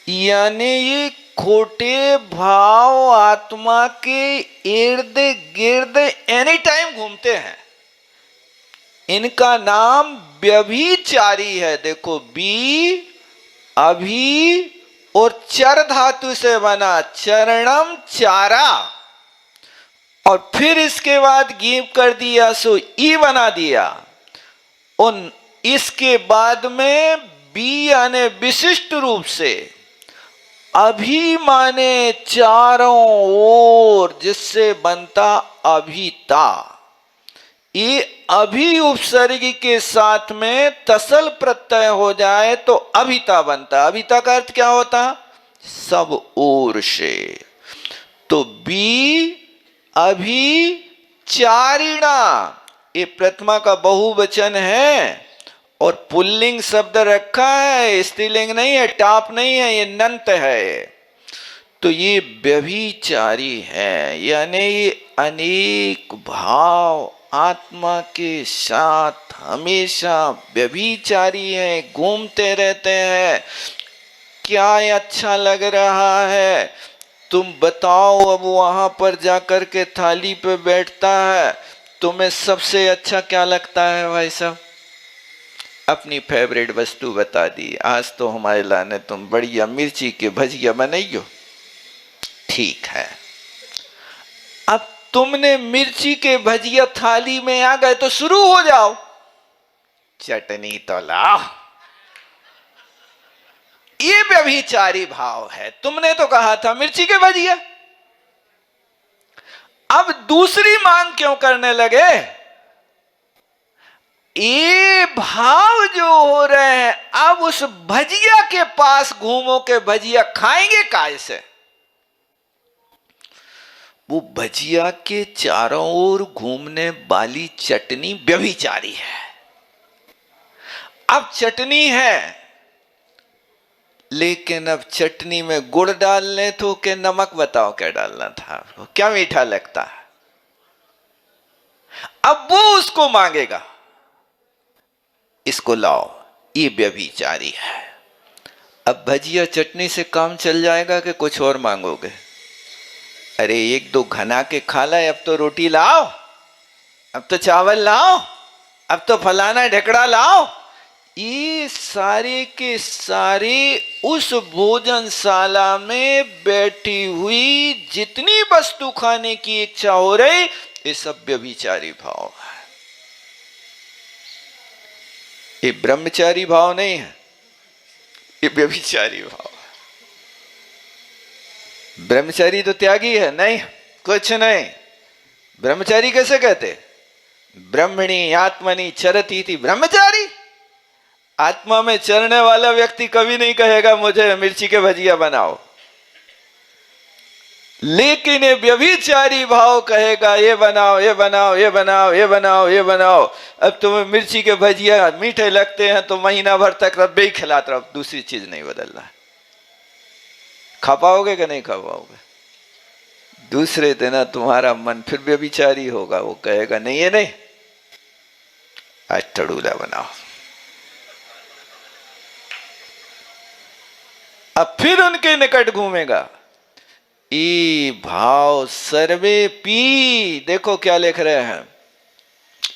यानी ये खोटे भाव आत्मा के इर्द गिर्द एनी टाइम घूमते हैं, इनका नाम व्यभिचारी है। देखो बी अभी और चर धातु से बना, चरणम चारा, और फिर इसके बाद गीप कर दिया सो ई बना दिया। उन इसके बाद में बी यानी विशिष्ट रूप से, अभी माने चारों ओर, जिससे बनता अभिता। ये अभी उपसर्ग के साथ में तसल प्रत्यय हो जाए तो अभिता बनता। अभिता का अर्थ क्या होता? सब ओर से। तो बी अभी चारिणा, ये प्रथमा का बहुवचन है और पुल्लिंग शब्द रखा है, स्त्रीलिंग नहीं है, टाप नहीं है, ये नंत है। तो ये व्यभिचारी है, यानी ये अनेक भाव आत्मा के साथ हमेशा व्यभिचारी है, घूमते रहते हैं। क्या अच्छा लग रहा है, तुम बताओ। अब वहां पर जाकर के थाली पे बैठता है, तुम्हें सबसे अच्छा क्या लगता है भाई साहब? अपनी फेवरेट वस्तु बता दी। आज तो हमारे लाने तुम बढ़िया मिर्ची के भजिया बनाइयो, ठीक है। अब तुमने मिर्ची के भजिया थाली में आ गए तो शुरू हो जाओ, चटनी तो लाओ। ये व्यभिचारी भाव है। तुमने तो कहा था मिर्ची के भजिया, अब दूसरी मांग क्यों करने लगे? ये भाव जो हो रहे हैं, अब उस भजिया के पास घूमो के भजिया खाएंगे कैसे? वो भजिया के चारों ओर घूमने वाली चटनी व्यभिचारी है। अब चटनी है, लेकिन अब चटनी में गुड़ डाल ले तो के नमक बताओ क्या डालना था, क्या मीठा लगता है। अब वो उसको मांगेगा, इसको लाओ, ये व्यभिचारी है। अब भजिया चटनी से काम चल जाएगा कि कुछ और मांगोगे? अरे एक दो घना के खा लाए, अब तो रोटी लाओ, अब तो चावल लाओ, अब तो फलाना ढेकड़ा लाओ। ये सारे के सारे उस भोजनशाला में बैठी हुई जितनी वस्तु खाने की इच्छा हो रही, ये सब व्यभिचारी भाव है। ये ब्रह्मचारी भाव नहीं है, ये व्यभिचारी भाव है। ब्रह्मचारी तो त्यागी है, नहीं कुछ नहीं। ब्रह्मचारी कैसे कहते? ब्रह्मणी आत्मनि चरती थी ब्रह्मचारी। आत्मा में चरने वाला व्यक्ति कभी नहीं कहेगा मुझे मिर्ची के भजिया बनाओ, लेकिन ये व्यभिचारी भाव कहेगा ये बनाओ, ये बनाओ, ये बनाओ, ये बनाओ, ये बनाओ। अब तुम्हें मिर्ची के भजिया मीठे लगते हैं तो महीना भर तक रब्बे ही खिलाता रहो, दूसरी चीज नहीं बदलना है। खा पाओगे कि नहीं खा पाओगे? दूसरे दिन तुम्हारा मन फिर व्यभिचारी होगा, वो कहेगा नहीं ये नहीं, आज टड़ूला बनाओ। अब फिर उनके निकट घूमेगा। ई भाव सर्वे पी, देखो क्या लिख रहे हैं,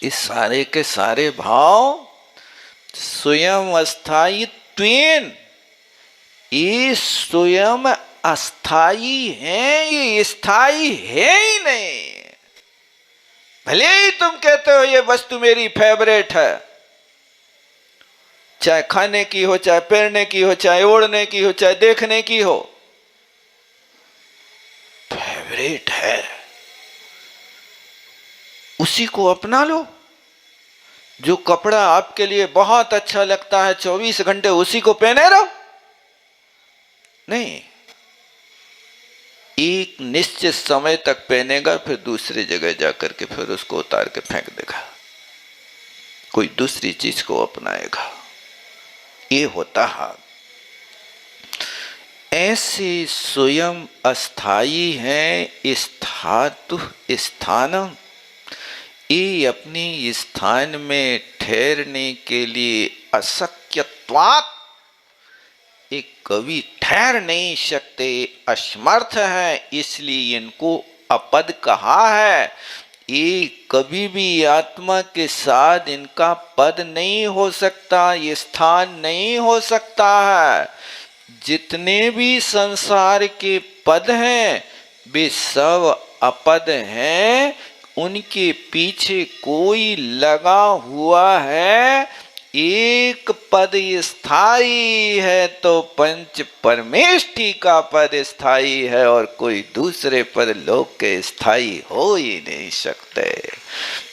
इस सारे के सारे भाव स्वयं अस्थाई त्वेन, ये स्वयं अस्थाई है, ये स्थाई है ही नहीं। भले ही तुम कहते हो ये वस्तु मेरी फेवरेट है, चाहे खाने की हो, चाहे पहनने की हो, चाहे ओढ़ने की हो, चाहे देखने की हो, फेवरेट है, उसी को अपना लो। जो कपड़ा आपके लिए बहुत अच्छा लगता है 24 घंटे उसी को पहने रहो, नहीं, एक निश्चित समय तक पहनेगा, फिर दूसरी जगह जाकर के फिर उसको उतार के फेंक देगा, कोई दूसरी चीज को अपनाएगा। ये होता है। ऐसे स्वयं अस्थाई है, स्थातु स्थानम, ये अपने स्थान में ठहरने के लिए अशक्यत्वात्, एक कवि ठहर नहीं सकते, असमर्थ है, इसलिए इनको अपद कहा है। ये कभी भी आत्मा के साथ इनका पद नहीं हो सकता, ये स्थान नहीं हो सकता है। जितने भी संसार के पद हैं वे सब अपद हैं, उनके पीछे कोई लगा हुआ है। एक पद स्थाई है तो पंच परमेष्ठि का पद स्थाई है, और कोई दूसरे पद लोक के स्थाई हो ही नहीं सकते।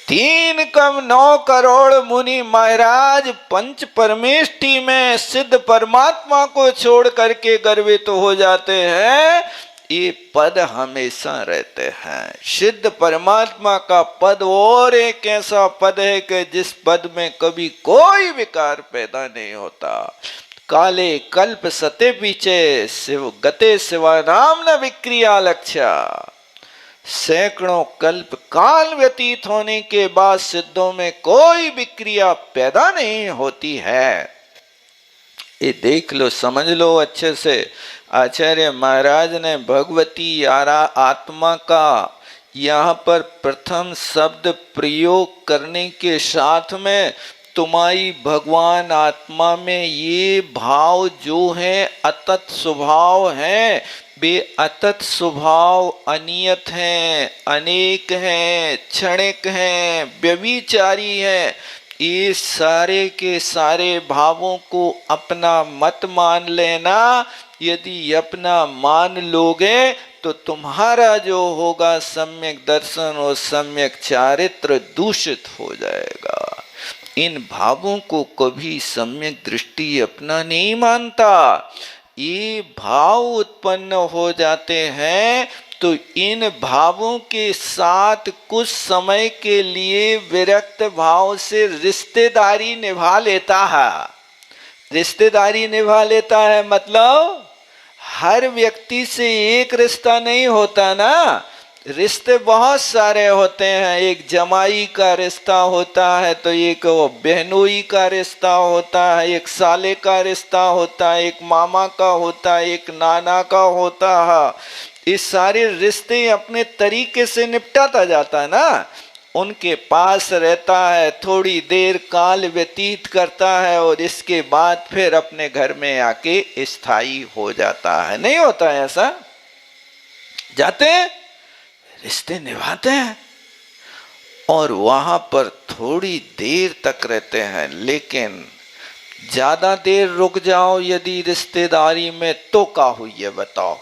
3,9 करोड़ मुनि महाराज पंच परमेष्ठि में सिद्ध परमात्मा को छोड़ करके गर्वित हो जाते हैं। ये पद हमेशा रहते हैं। सिद्ध परमात्मा का पद और एक ऐसा पद है कि जिस पद में कभी कोई विकार पैदा नहीं होता। काले कल्प सते पीछे शिव गते शिवा नाम न विक्रिया लक्ष्या। सैकड़ों कल्प काल व्यतीत होने के बाद सिद्धों में कोई विक्रिया पैदा नहीं होती है। ये देख लो, समझ लो अच्छे से। आचार्य महाराज ने भगवती आत्मा का यहाँ पर प्रथम शब्द प्रयोग करने के साथ में तुम्हारी भगवान आत्मा में ये भाव जो है अतत स्वभाव है, वे अतत स्वभाव अनियत हैं, अनेक हैं, क्षणिक हैं, व्यभिचारी हैं। ये सारे के सारे भावों को अपना मत मान लेना। यदि अपना मान लोगे तो तुम्हारा जो होगा सम्यक दर्शन और सम्यक चारित्र दूषित हो जाएगा। इन भावों को कभी सम्यक दृष्टि अपना नहीं मानता। ये भाव उत्पन्न हो जाते हैं तो इन भावों के साथ कुछ समय के लिए विरक्त भाव से रिश्तेदारी निभा लेता है। रिश्तेदारी निभा लेता है मतलब हर व्यक्ति से एक रिश्ता नहीं होता ना, रिश्ते बहुत सारे होते हैं। एक जमाई का रिश्ता होता है, तो एक बहनोई का रिश्ता होता है, एक साले का रिश्ता होता है, एक मामा का होता है, एक नाना का होता है। इस सारे रिश्ते अपने तरीके से निपटाता जाता है ना। उनके पास रहता है, थोड़ी देर काल व्यतीत करता है और इसके बाद फिर अपने घर में आके स्थायी हो जाता है। नहीं होता है ऐसा? जाते हैं, रिश्ते निभाते हैं और वहां पर थोड़ी देर तक रहते हैं, लेकिन ज्यादा देर रुक जाओ यदि रिश्तेदारी में तो क्या हुई है बताओ।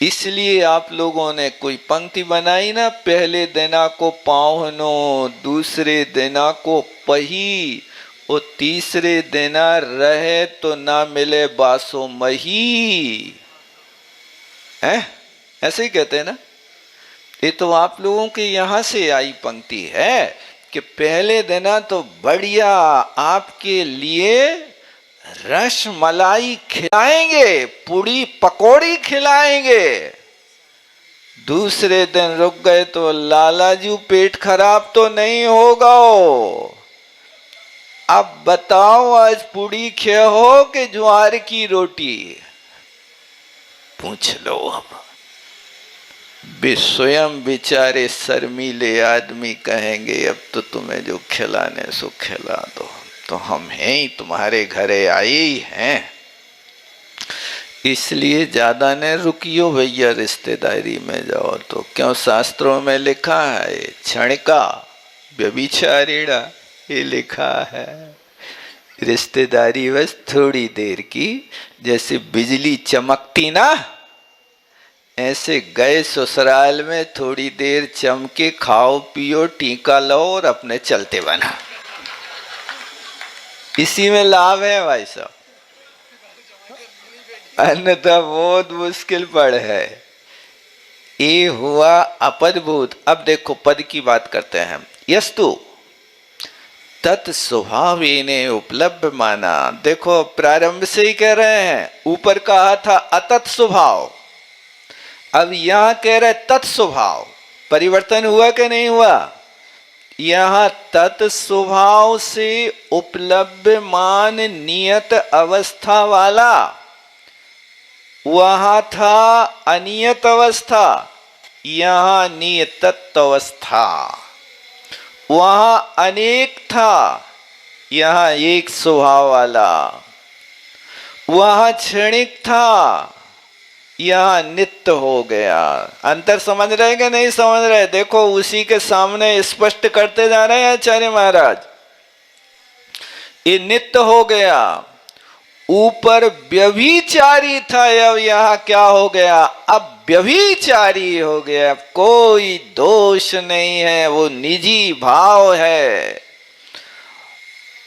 इसलिए आप लोगों ने कोई पंक्ति बनाई ना, पहले दिना को पाहुनो, दूसरे दिना को पही, और तीसरे दिना रहे तो ना मिले बासो मही। है ऐसे ही कहते हैं ना। ये तो आप लोगों के यहां से आई पंक्ति है कि पहले दिना तो बढ़िया आपके लिए रस मलाई खिलाएंगे, पूड़ी पकौड़ी खिलाएंगे। दूसरे दिन रुक गए तो लालाजू पेट खराब तो नहीं होगा। अब बताओ आज पूड़ी खे हो कि ज्वार की रोटी? पूछ लो। अब वे स्वयं बेचारे शर्मीले आदमी कहेंगे अब तो तुम्हें जो खिलाने सो खिला दो, तो हम हैं ही, तुम्हारे घरे आए ही हैं, इसलिए ज्यादा न रुकियो भैया, रिश्तेदारी में जाओ तो। क्यों, शास्त्रों में लिखा है क्षण का व्यभिचारिणा, ये लिखा है। रिश्तेदारी बस थोड़ी देर की, जैसे बिजली चमकती ना, ऐसे गए ससुराल में, थोड़ी देर चमके, खाओ पियो टीका लो और अपने चलते बना। इसी में लाभ है भाई साहब, अन्यथा बहुत मुश्किल पड़ है। ये हुआ अपदभूत। अब देखो पद की बात करते हैं। यस्तु तत्स्वभावेने उपलब्ध माना। देखो प्रारंभ से ही कह रहे हैं, ऊपर कहा था अतत् स्वभाव, अब यहां कह रहे तत्स्वभाव। परिवर्तन हुआ कि नहीं हुआ? यहां तत्स्वभाव से उपलब्ध मान नियत अवस्था वाला, वहां था अनियत अवस्था, यहां नियत अवस्था। वहां अनेक था, यहां एक स्वभाव वाला। वहां क्षणिक था, यहां नित्य हो गया। अंतर समझ रहे कि नहीं समझ रहे? देखो उसी के सामने स्पष्ट करते जा रहे हैं आचार्य महाराज। ये नित्य हो गया। ऊपर व्यभिचारी था, अब यहां क्या हो गया? अब व्यभिचारी हो गया। कोई दोष नहीं है, वो निजी भाव है।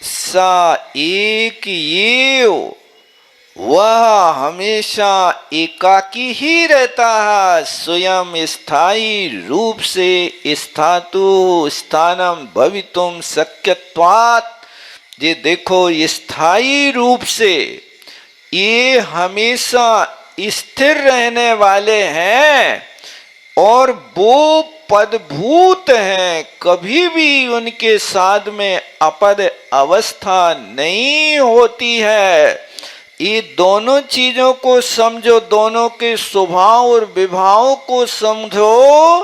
सा एक ये, वह हमेशा एकाकी ही रहता है, स्वयं स्थायी रूप से स्थातु स्थानम भवितुम शक्यत्वात्। ये देखो स्थायी रूप से ये हमेशा स्थिर रहने वाले हैं और वो पदभूत हैं, कभी भी उनके साथ में अपद अवस्था नहीं होती है। ये दोनों चीजों को समझो, दोनों के स्वभाव और विभाव को समझो।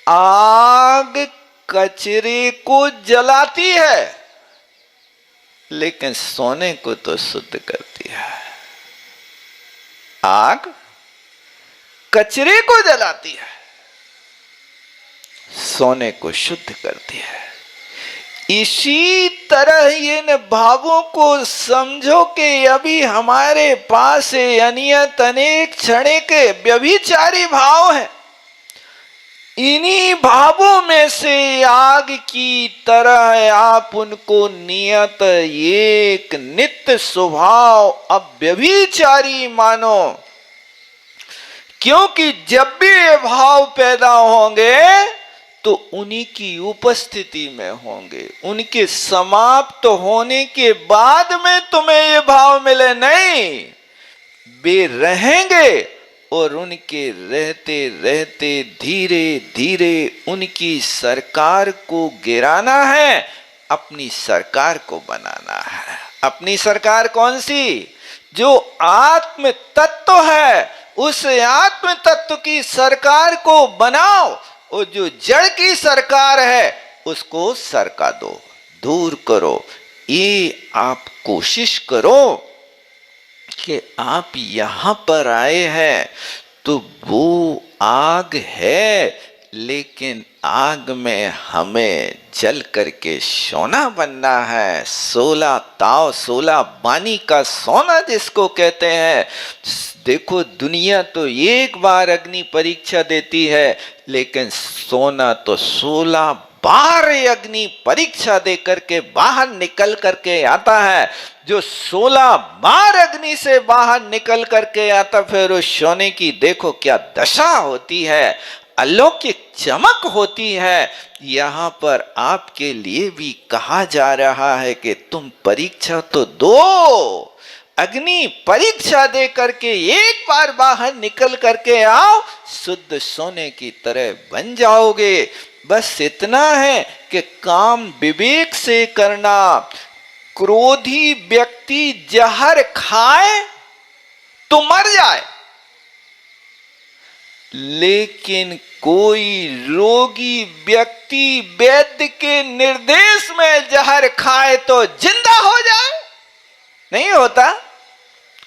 आग कचरे को जलाती है, लेकिन सोने को तो शुद्ध करती है। आग कचरे को जलाती है, सोने को शुद्ध करती है। इसी तरह इन भावों को समझो कि अभी हमारे पास अनियत अनेक क्षणिक व्यभिचारी भाव है। इन्हीं भावों में से आग की तरह आप उनको नियत एक नित्य स्वभाव अव्यभिचारी मानो, क्योंकि जब भी ये भाव पैदा होंगे तो उन्हीं की उपस्थिति में होंगे। उनके समाप्त होने के बाद में तुम्हें ये भाव मिले नहीं, वे रहेंगे और उनके रहते रहते धीरे धीरे उनकी सरकार को गिराना है, अपनी सरकार को बनाना है। अपनी सरकार कौन सी? जो आत्म तत्व है, उस आत्म तत्व की सरकार को बनाओ, और जो जड़ की सरकार है उसको सरका दो, दूर करो। ये आप कोशिश करो कि आप यहां पर आए हैं तो वो आग है, लेकिन आग में हमें जल करके सोना बनना है। 16 ताव 16 बानी का सोना जिसको कहते हैं। देखो दुनिया तो एक बार अग्नि परीक्षा देती है, लेकिन सोना तो 16 बार अग्नि परीक्षा दे करके बाहर निकल करके आता है। जो 16 बार अग्नि से बाहर निकल करके आता, फिर उस सोने की देखो क्या दशा होती है, अलौकिक चमक होती है। यहाँ पर आपके लिए भी कहा जा रहा है कि तुम परीक्षा तो दो, अग्नि परीक्षा दे करके एक बार बाहर निकल करके आओ, शुद्ध सोने की तरह बन जाओगे। बस इतना है कि काम विवेक से करना। क्रोधी व्यक्ति जहर खाए तो मर जाए, लेकिन कोई रोगी व्यक्ति वैद्य के निर्देश में जहर खाए तो जिंदा हो जाए? नहीं होता।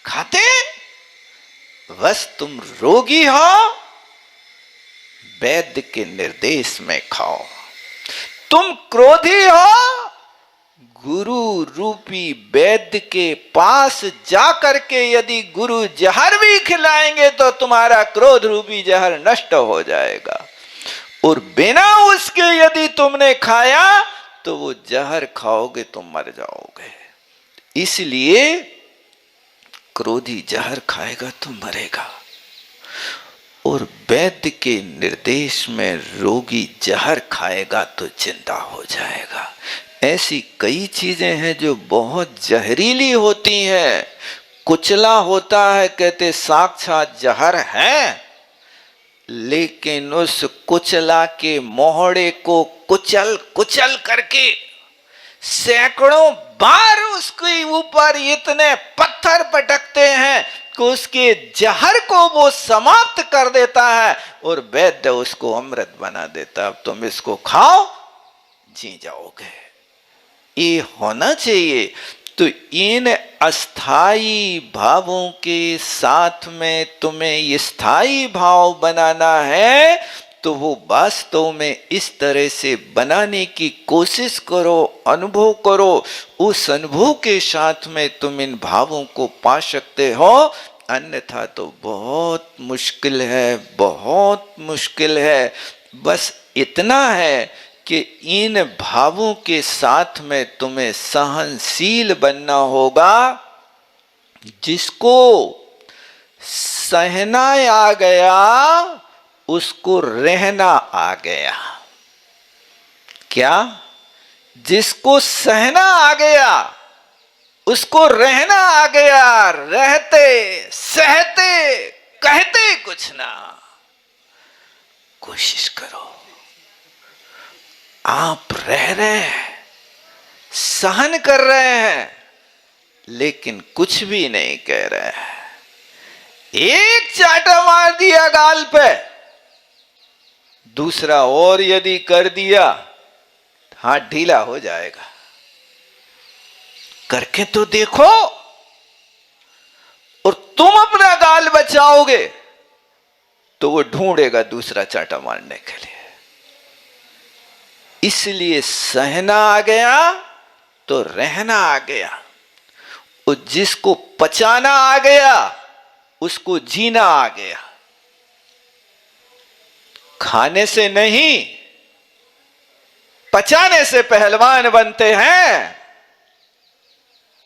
खाते बस तुम रोगी हो, वैद्य के निर्देश में खाओ। तुम क्रोधी हो, गुरु रूपी वैद्य के पास जाकर के यदि गुरु जहर भी खिलाएंगे तो तुम्हारा क्रोध रूपी जहर नष्ट हो जाएगा, और बिना उसके यदि तुमने खाया तो वो जहर खाओगे तो मर जाओगे। इसलिए क्रोधी जहर खाएगा तो मरेगा, और वैद्य के निर्देश में रोगी जहर खाएगा तो जिंदा हो जाएगा। ऐसी कई चीजें हैं जो बहुत जहरीली होती हैं। कुचला होता है, कहते साक्षात जहर है, लेकिन उस कुचला के मोहड़े को कुचल कुचल करके सैकड़ों बार उसके ऊपर इतने पत्थर पटकते हैं कि उसके जहर को वो समाप्त कर देता है, और वैद्य उसको अमृत बना देता। अब तुम इसको खाओ, जी जाओगे। ये होना चाहिए। तो इन अस्थाई भावों के साथ में तुम्हें स्थायी भाव बनाना है, तो वो वास्तव में इस तरह से बनाने की कोशिश करो, अनुभव करो। उस अनुभव के साथ में तुम इन भावों को पा सकते हो, अन्यथा तो बहुत मुश्किल है, बहुत मुश्किल है। बस इतना है कि इन भावों के साथ में तुम्हें सहनशील बनना होगा। जिसको सहना आ गया उसको रहना आ गया। क्या? जिसको सहना आ गया उसको रहना आ गया। रहते सहते कहते कुछ ना। कोशिश करो। आप रह रहे हैं, सहन कर रहे हैं, लेकिन कुछ भी नहीं कह रहे हैं। एक चाटा मार दिया गाल पे, दूसरा और यदि कर दिया हाथ ढीला हो जाएगा। करके तो देखो, और तुम अपना गाल बचाओगे तो वो ढूंढेगा दूसरा चाटा मारने के लिए। इसलिए सहना आ गया तो रहना आ गया, और जिसको पचाना आ गया उसको जीना आ गया। खाने से नहीं, पचाने से पहलवान बनते हैं।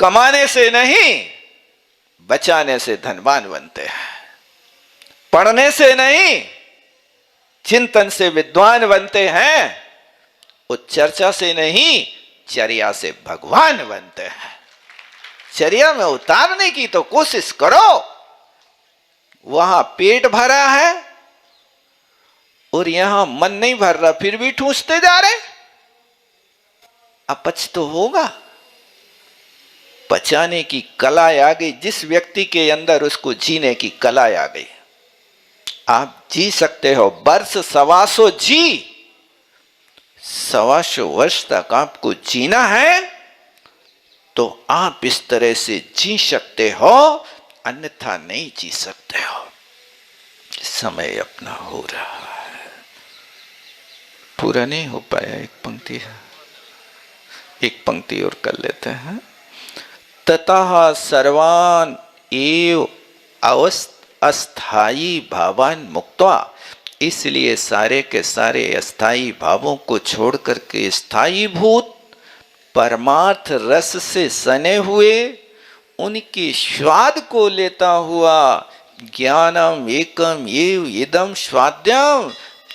कमाने से नहीं, बचाने से धनवान बनते हैं। पढ़ने से नहीं, चिंतन से विद्वान बनते हैं। और चर्चा से नहीं, चर्या से भगवान बनते हैं। चर्या में उतारने की तो कोशिश करो। वहां पेट भरा है और यहां मन नहीं भर रहा, फिर भी ठूसते जा रहे। अपच तो होगा। पचाने की कला आ गई जिस व्यक्ति के अंदर, उसको जीने की कला आ गई। आप जी सकते हो, वर्ष 125 जी, 125 वर्ष तक आपको जीना है तो आप इस तरह से जी सकते हो, अन्यथा नहीं जी सकते हो। समय अपना हो रहा है, पूरा नहीं हो पाया। एक पंक्ति और कर लेते हैं। ततः सर्वान एव अस्थायी भावान मुक्त्वा, इसलिए सारे के सारे अस्थायी भावों को छोड़ करके स्थायी भूत परमार्थ रस से सने हुए उनके स्वाद को लेता हुआ, ज्ञानम एकम एव इदम स्वाद्यम,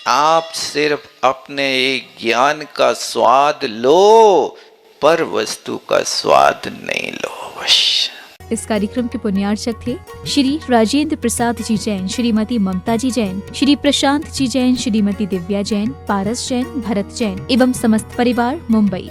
आप सिर्फ अपने एक ज्ञान का स्वाद लो, पर वस्तु का स्वाद नहीं लो। अवश्य इस कार्यक्रम के पुण्यार्चक थे श्री राजेंद्र प्रसाद जी जैन, श्रीमती ममता जी जैन, श्री प्रशांत जी जैन, श्रीमती दिव्या जैन, पारस जैन, भरत जैन एवं समस्त परिवार, मुंबई।